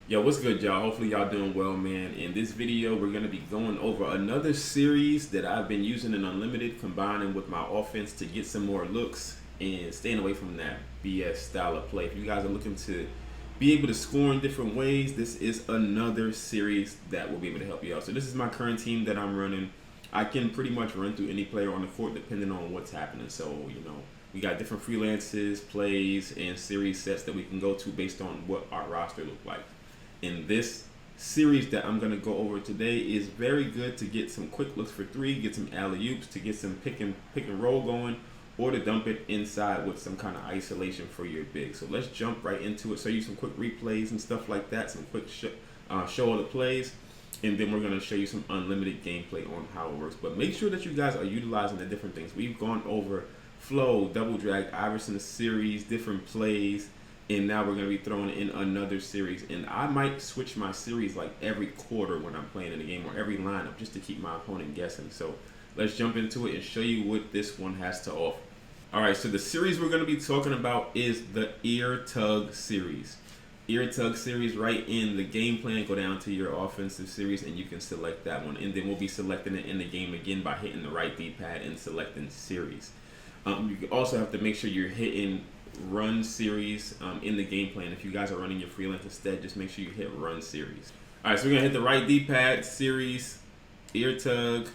Yo, what's good, y'all? Hopefully y'all doing well, man. In this video, we're going to be going over another series that I've been using in Unlimited, combining with my offense to get some more looks and staying away from that BS style of play. If you guys are looking to be able to score in different ways, this is another series that will be able to help you out. So this is my current team that I'm running. I can pretty much run through any player on the court depending on what's happening. So, we got different freelances, plays, and series sets that we can go to based on what our roster look like. In this series that I'm going to go over today is very good to get some quick looks for three, get some alley-oops, to get some pick and roll going, or to dump it inside with some kind of isolation for your big. So let's jump right into it, show you some quick replays and stuff like that, some quick show of the plays, and then we're going to show you some unlimited gameplay on how it works. But make sure that you guys are utilizing the different things. We've gone over flow, double drag, Iverson series, different plays, and now we're going to be throwing in another series. And I might switch my series like every quarter when I'm playing in the game, or every lineup, just to keep my opponent guessing. So let's jump into it and show you what this one has to offer. Alright, so the series we're going to be talking about is the Ear Tug series. Ear Tug series, right in the game plan, go down to your offensive series and you can select that one. And then we'll be selecting it in the game again by hitting the right D-pad and selecting series. You also have to make sure you're hitting run series in the game plan. If you guys are running your freelance instead, just make sure you hit run series. Alright, so we're going to hit the right D-pad, series, ear tug,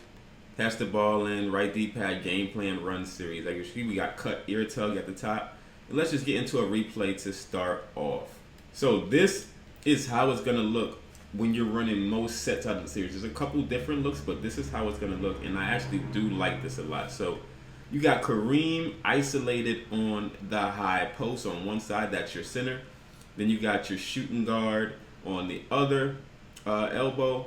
pass the ball in, right D-pad, game plan, run series. Like you see, we got cut, ear tug at the top. And let's just get into a replay to start off. So this is how it's going to look when you're running most sets out of the series. There's a couple different looks, but this is how it's going to look, and I actually do like this a lot. So you got Kareem isolated on the high post on one side, that's your center. Then you got your shooting guard on the other elbow.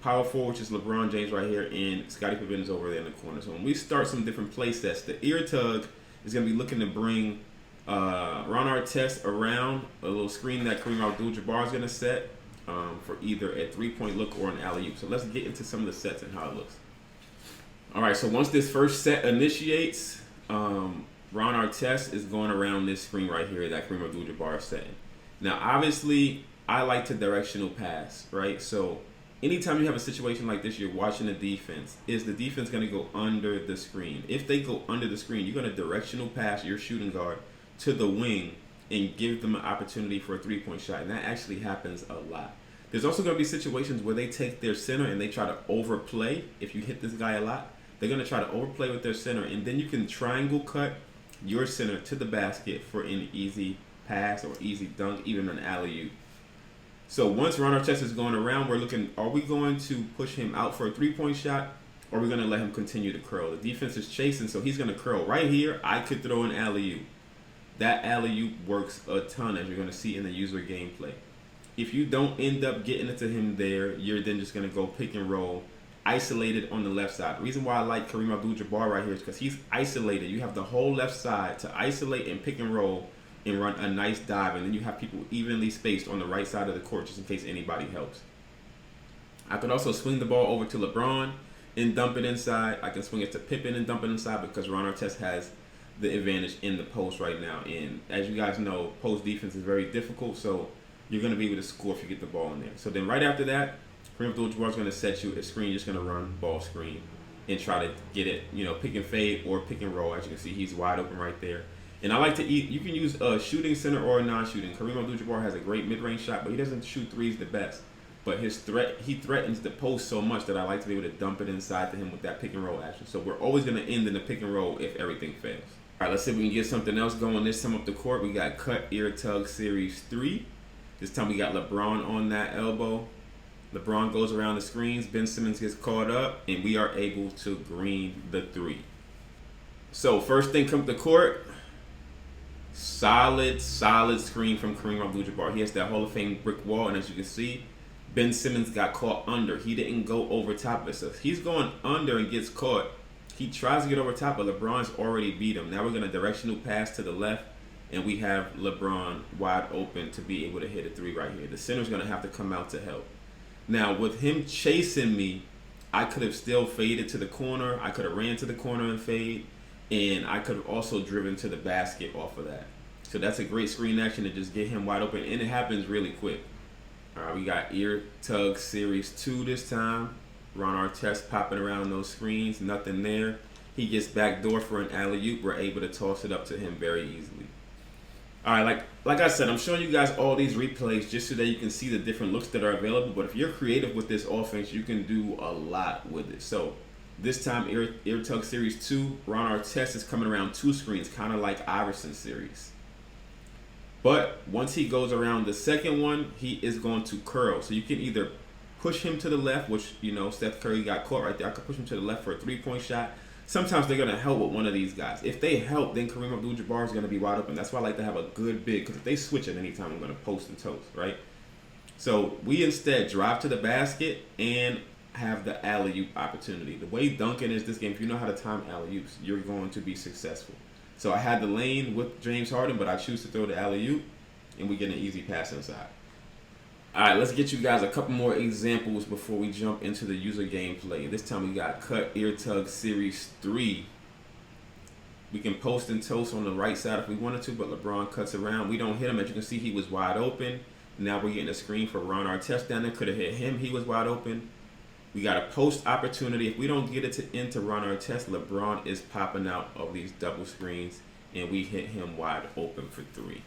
Power forward, which is LeBron James right here, and Scottie Pippen is over there in the corner. So when we start some different play sets, the ear tug is going to be looking to bring Ron Artest around a little screen that Kareem Abdul-Jabbar is going to set for either a three-point look or an alley-oop. So let's get into some of the sets and how it looks. All right, so once this first set initiates, Ron Artest is going around this screen right here that Kareem Abdul-Jabbar is setting. Now, obviously, I like to directional pass, right? So anytime you have a situation like this, you're watching the defense. Is the defense going to go under the screen? If they go under the screen, you're going to directional pass your shooting guard to the wing and give them an opportunity for a three-point shot, and that actually happens a lot. There's also going to be situations where they take their center and they try to overplay. If you hit this guy a lot, they're going to try to overplay with their center, and then you can triangle cut your center to the basket for an easy pass or easy dunk, even an alley-oop. So once Ron Artest is going around, we're looking, are we going to push him out for a three-point shot, or are we going to let him continue to curl? The defense is chasing, so he's going to curl. Right here, I could throw an alley-oop. That alley-oop works a ton, as you're going to see in the user gameplay. If you don't end up getting it to him there, you're then just going to go pick and roll, isolated on the left side. The reason why I like Kareem Abdul-Jabbar right here is because he's isolated. You have the whole left side to isolate and pick and roll and run a nice dive, and then you have people evenly spaced on the right side of the court just in case anybody helps. I could also swing the ball over to LeBron and dump it inside. I can swing it to Pippen and dump it inside because Ron Artest has the advantage in the post right now. And as you guys know, post defense is very difficult, so you're going to be able to score if you get the ball in there. So then right after that, Kareem Abdul-Jabbar is going to set you a screen. You're just going to run ball screen and try to get it, pick and fade or pick and roll. As you can see, he's wide open right there. And I like to you can use a shooting center or a non-shooting. Kareem Abdul-Jabbar has a great mid-range shot, but he doesn't shoot threes the best. But he threatens the post so much that I like to be able to dump it inside to him with that pick and roll action. So we're always going to end in the pick and roll if everything fails. All right, let's see if we can get something else going this time up the court. We got cut ear tug series 3. This time we got LeBron on that elbow. LeBron goes around the screens. Ben Simmons gets caught up, and we are able to green the 3. So first thing come to the court. Solid screen from Kareem Abdul-Jabbar. He has that Hall of Fame brick wall, and as you can see, Ben Simmons got caught under. He didn't go over top of it. So he's going under and gets caught. He tries to get over top, but LeBron's already beat him. Now we're going to directional pass to the left, and we have LeBron wide open to be able to hit a 3 right here. The center's going to have to come out to help. Now, with him chasing me, I could have still faded to the corner. I could have ran to the corner and fade. And I could have also driven to the basket off of that. So that's a great screen action to just get him wide open. And it happens really quick. All right, we got Ear Tug Series 2 this time. Ron Artest popping around those screens, nothing there. He gets backdoor for an alley-oop. We're able to toss it up to him very easily. All right, like I said, I'm showing you guys all these replays just so that you can see the different looks that are available. But if you're creative with this offense, you can do a lot with it. So this time, Ear Tug Series 2, Ron Artest is coming around 2 screens, kind of like Iverson's series. But once he goes around the second one, he is going to curl. So you can either push him to the left, which, you know, Steph Curry got caught right there. I could push him to the left for a 3-point shot. Sometimes they're going to help with one of these guys. If they help, then Kareem Abdul-Jabbar is going to be wide open. That's why I like to have a good big, because if they switch at any time, I'm going to post and toast, right? So we instead drive to the basket and have the alley-oop opportunity. The way dunking is this game, if you know how to time alley-oops, you're going to be successful. So I had the lane with James Harden, but I choose to throw the alley-oop, and we get an easy pass inside. All right, let's get you guys a couple more examples before we jump into the user gameplay. This time we got Cut Ear Tug Series 3. We can post and toast on the right side if we wanted to, but LeBron cuts around. We don't hit him. As you can see, he was wide open. Now we're getting a screen for Ron Artest down there. Could have hit him. He was wide open. We got a post opportunity. If we don't get it into Ron Artest, LeBron is popping out of these double screens, and we hit him wide open for 3.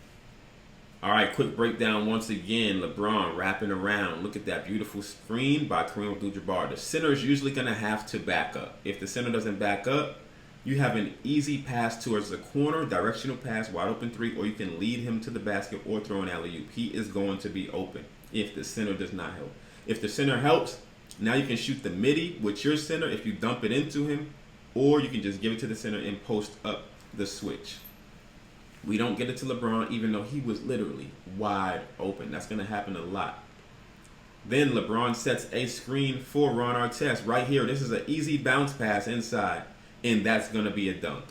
All right, quick breakdown once again. LeBron wrapping around. Look at that beautiful screen by Kareem Abdul-Jabbar. The center is usually going to have to back up. If the center doesn't back up, you have an easy pass towards the corner, directional pass, wide open 3, or you can lead him to the basket or throw an alley-oop. He is going to be open if the center does not help. If the center helps, now you can shoot the midi with your center if you dump it into him, or you can just give it to the center and post up the switch. We don't get it to LeBron, even though he was literally wide open. That's going to happen a lot. Then LeBron sets a screen for Ron Artest right here. This is an easy bounce pass inside, and that's going to be a dunk.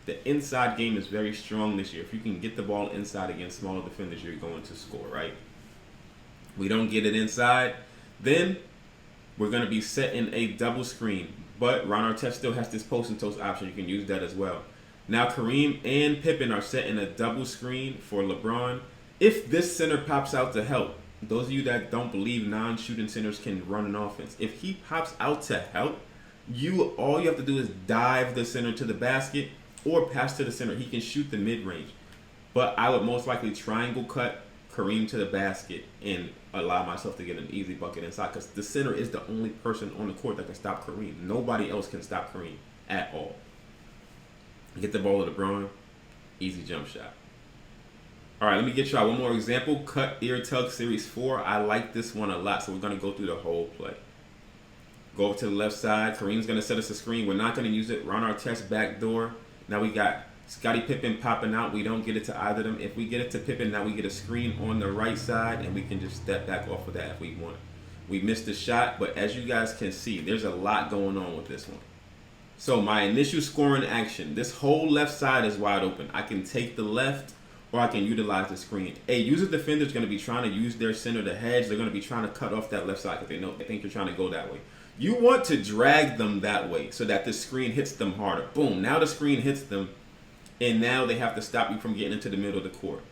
The inside game is very strong this year. If you can get the ball inside against smaller defenders, you're going to score, right? We don't get it inside. Then we're going to be setting a double screen, but Ron Artest still has this post and toast option. You can use that as well. Now Kareem and Pippen are setting a double screen for LeBron. If this center pops out to help, those of you that don't believe non-shooting centers can run an offense, if he pops out to help, all you have to do is dive the center to the basket or pass to the center. He can shoot the mid-range. But I would most likely triangle cut Kareem to the basket and allow myself to get an easy bucket inside, because the center is the only person on the court that can stop Kareem. Nobody else can stop Kareem at all. Get the ball to LeBron, easy jump shot. All right, let me get y'all one more example. Cut Ear Tug Series 4. I like this one a lot, so we're going to go through the whole play. Go over to the left side. Kareem's going to set us a screen. We're not going to use it. Ron Artest backdoor. Now we got Scottie Pippen popping out. We don't get it to either of them. If we get it to Pippen, now we get a screen on the right side, and we can just step back off of that if we want. We missed the shot, but as you guys can see, there's a lot going on with this one. So my initial scoring action, this whole left side is wide open. I can take the left, or I can utilize the screen. A user defender is going to be trying to use their center to hedge. They're going to be trying to cut off that left side because they think you're trying to go that way. You want to drag them that way so that the screen hits them harder. Boom, now the screen hits them, and now they have to stop you from getting into the middle of the court.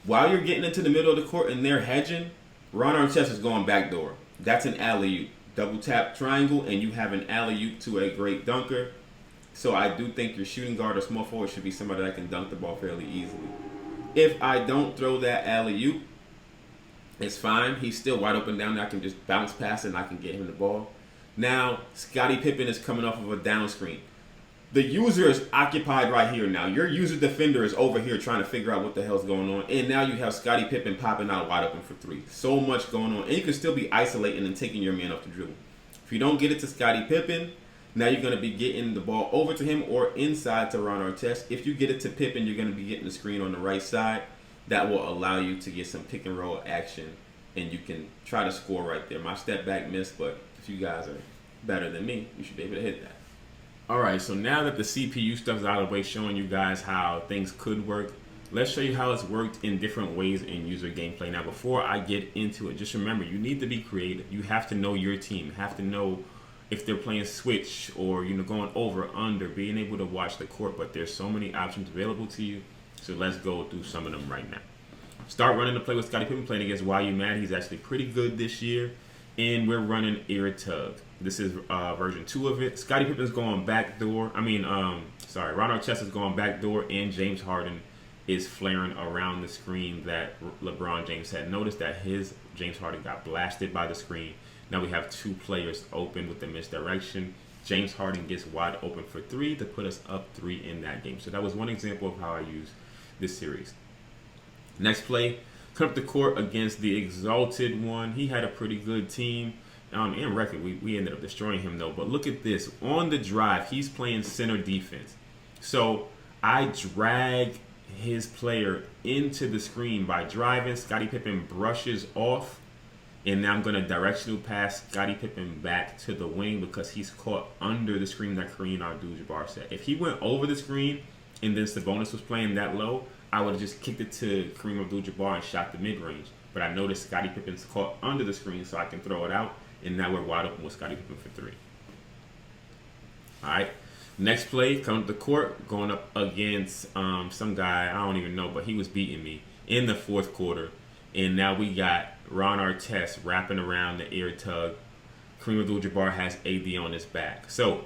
While you're getting into the middle of the court and they're hedging, Ron Artest is going backdoor. That's an alley-oop. Double tap triangle, and you have an alley-oop to a great dunker. So I do think your shooting guard or small forward should be somebody that can dunk the ball fairly easily. If I don't throw that alley-oop, it's fine. He's still wide open down there. I can just bounce past it and I can get him the ball. Now, Scottie Pippen is coming off of a down screen. The user is occupied right here now. Your user defender is over here trying to figure out what the hell's going on. And now you have Scottie Pippen popping out wide open for 3. So much going on. And you can still be isolating and taking your man off the dribble. If you don't get it to Scottie Pippen, now you're going to be getting the ball over to him or inside to Ron Artest. If you get it to Pippen, you're going to be getting the screen on the right side. That will allow you to get some pick and roll action, and you can try to score right there. My step back missed, but if you guys are better than me, you should be able to hit that. All right, so now that the CPU stuff is out of the way, showing you guys how things could work, let's show you how it's worked in different ways in user gameplay. Now, before I get into it, just remember, you need to be creative. You have to know your team. You have to know if they're playing switch or going over, under, being able to watch the court. But there's so many options available to you, so let's go through some of them right now. Start running the play with Scottie Pippen playing against Why You Mad. He's actually pretty good this year. And we're running Air Tug. This is version 2 of it. Scottie Pippen's going backdoor. Ron Artest is going backdoor, and James Harden is flaring around the screen that LeBron James had. Noticed that his James Harden got blasted by the screen. Now we have 2 players open with the misdirection. James Harden gets wide open for 3 to put us up 3 in that game. So that was one example of how I use this series. Next play, come up the court against the Exalted One. He had a pretty good team. In record, we ended up destroying him though. But look at this. On the drive, he's playing center defense. So I drag his player into the screen by driving. Scottie Pippen brushes off. And now I'm going to directional pass Scottie Pippen back to the wing because he's caught under the screen that Kareem Abdul-Jabbar set. If he went over the screen and then Sabonis was playing that low, I would have just kicked it to Kareem Abdul-Jabbar and shot the mid-range. But I noticed Scottie Pippen's caught under the screen so I can throw it out. And now we're wide open with Scottie Pippen for 3. All right. Next play, come to the court, going up against some guy, I don't even know, but he was beating me in the 4th quarter. And now we got Ron Artest wrapping around the Air Tug. Kareem Abdul-Jabbar has AD on his back. So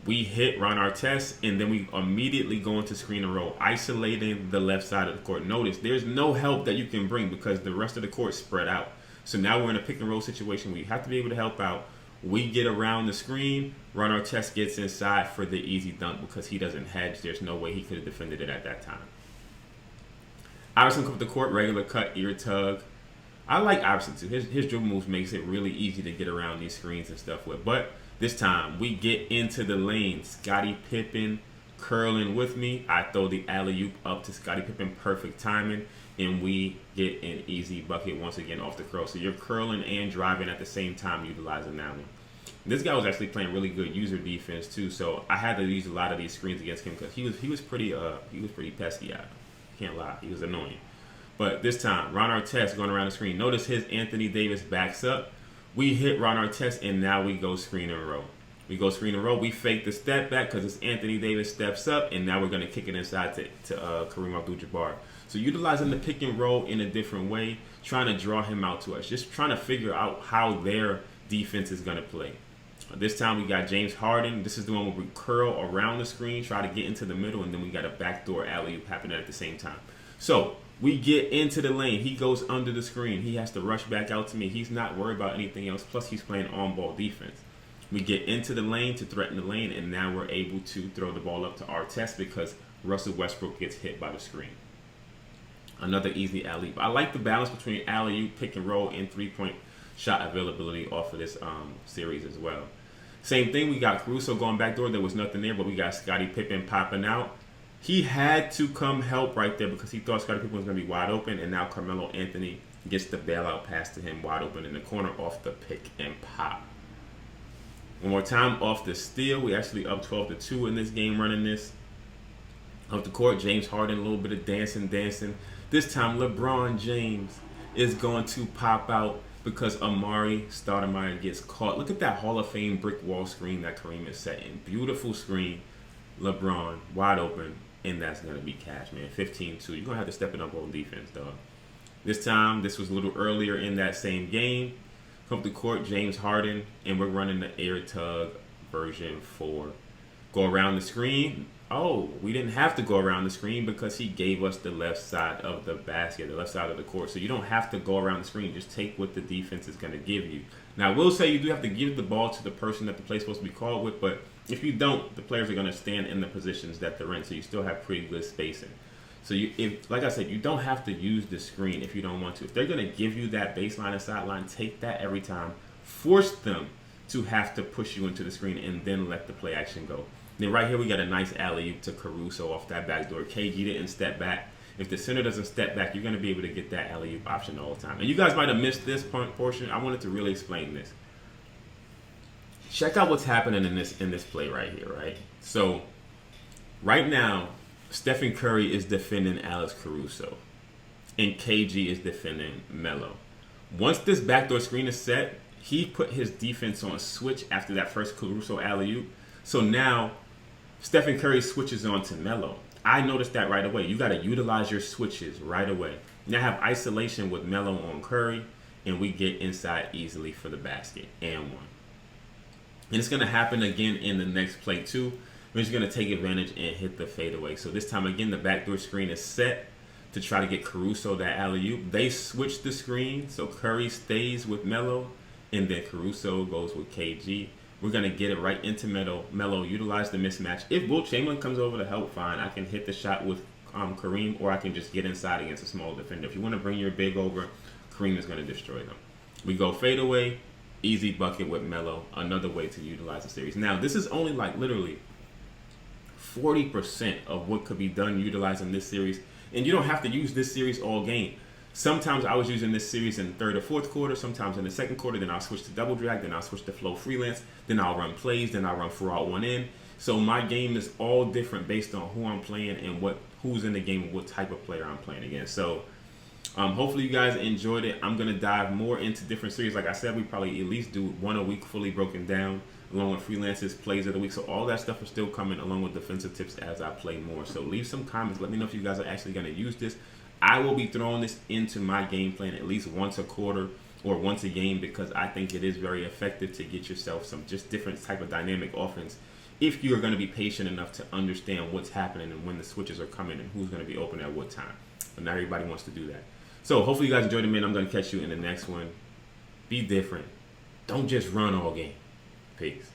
we hit Ron Artest, and then we immediately go into screen and roll, isolating the left side of the court. Notice there's no help that you can bring because the rest of the court spread out. So now we're in a pick and roll situation where you have to be able to help out. We get around the screen. Ron Artest gets inside for the easy dunk because he doesn't hedge. There's no way he could have defended it at that time. Iverson comes up the court, regular cut, ear tug. I like Iverson too. His dribble moves makes it really easy to get around these screens and stuff with. But this time we get into the lane. Scottie Pippen curling with me. I throw the alley-oop up to Scottie Pippen, perfect timing, and we get an easy bucket once again off the curl. So you're curling and driving at the same time, utilizing that one. This guy was actually playing really good user defense too, so I had to use a lot of these screens against him because he was pretty pesky out. Can't lie, he was annoying. But this time, Ron Artest going around the screen. Notice his Anthony Davis backs up. We hit Ron Artest, and now we go screen and roll. We fake the step back because it's Anthony Davis steps up, and now we're going to kick it inside to Kareem Abdul-Jabbar. So utilizing the pick and roll in a different way, trying to draw him out to us, just trying to figure out how their defense is going to play. This time we got James Harden. This is the one where we curl around the screen, try to get into the middle, and then we got a backdoor alley-oop happening at the same time. So we get into the lane. He goes under the screen. He has to rush back out to me. He's not worried about anything else. Plus, he's playing on-ball defense. We get into the lane to threaten the lane, and now we're able to throw the ball up to Artest because Russell Westbrook gets hit by the screen. Another easy alley-oop. I like the balance between alley-oop, pick and roll, and three-point shot availability off of this series as well. Same thing, we got Caruso going backdoor. There was nothing there, but we got Scottie Pippen popping out. He had to come help right there because he thought Scottie Pippen was going to be wide open, and now Carmelo Anthony gets the bailout pass to him wide open in the corner off the pick and pop. One more time off the steal. We actually up 12-2 in this game running this. Up the court, James Harden, a little bit of dancing. This time, LeBron James is going to pop out because Amari Stoudemire gets caught. Look at that Hall of Fame brick wall screen that Kareem is setting. Beautiful screen. LeBron, wide open, and that's going to be cash, man. 15-2. You're going to have to step it up on defense, dog. This time, this was a little earlier in that same game. Come to court, James Harden, and we're running the Air Tug version 4. Go around the screen. Oh, we didn't have to go around the screen because he gave us the left side of the basket, the left side of the court. So you don't have to go around the screen. Just take what the defense is going to give you. Now, I will say you do have to give the ball to the person that the play is supposed to be called with, but if you don't, the players are going to stand in the positions that they're in, so you still have pretty good spacing. So, like I said, you don't have to use the screen if you don't want to. If they're going to give you that baseline and sideline, take that every time. Force them to have to push you into the screen and then let the play action go. Then right here we got a nice alley-oop to Caruso off that backdoor. KG didn't step back. If the center doesn't step back, you're going to be able to get that alley-oop option all the time. And you guys might have missed this portion. I wanted to really explain this. Check out what's happening in this play right here, right? So right now, Stephen Curry is defending Alex Caruso, and KG is defending Melo. Once this backdoor screen is set, he put his defense on switch after that first Caruso alley-oop. So now Stephen Curry switches on to Melo. I noticed that right away. You got to utilize your switches right away. Now I have isolation with Melo on Curry, and we get inside easily for the basket and one. And it's going to happen again in the next play too. We're just going to take advantage and hit the fadeaway. So this time again, the backdoor screen is set to try to get Caruso that alley-oop. They switch the screen, so Curry stays with Melo, and then Caruso goes with KG. We're going to get it right into Melo, utilize the mismatch. If Will Chamberlain comes over to help, fine. I can hit the shot with Kareem, or I can just get inside against a small defender. If you want to bring your big over, Kareem is going to destroy them. We go fadeaway, easy bucket with Melo, another way to utilize the series. Now, this is only like literally 40% of what could be done utilizing this series. And you don't have to use this series all game. Sometimes I was using this series in third or fourth quarter, sometimes in the second quarter, then I'll switch to double drag, then I'll switch to flow freelance, then I'll run plays, then I'll run 4 out 1 in. So my game is all different based on who I'm playing and who's in the game and what type of player I'm playing against. So hopefully you guys enjoyed it. I'm going to dive more into different series. Like I said, we probably at least do 1 a week fully broken down, along with freelances, plays of the week. So all that stuff is still coming, along with defensive tips as I play more. So leave some comments. Let me know if you guys are actually going to use this. I will be throwing this into my game plan at least once a quarter or once a game, because I think it is very effective to get yourself some just different type of dynamic offense if you're going to be patient enough to understand what's happening and when the switches are coming and who's going to be open at what time. But not everybody wants to do that. So hopefully you guys enjoyed it, man. I'm going to catch you in the next one. Be different. Don't just run all game. Peace.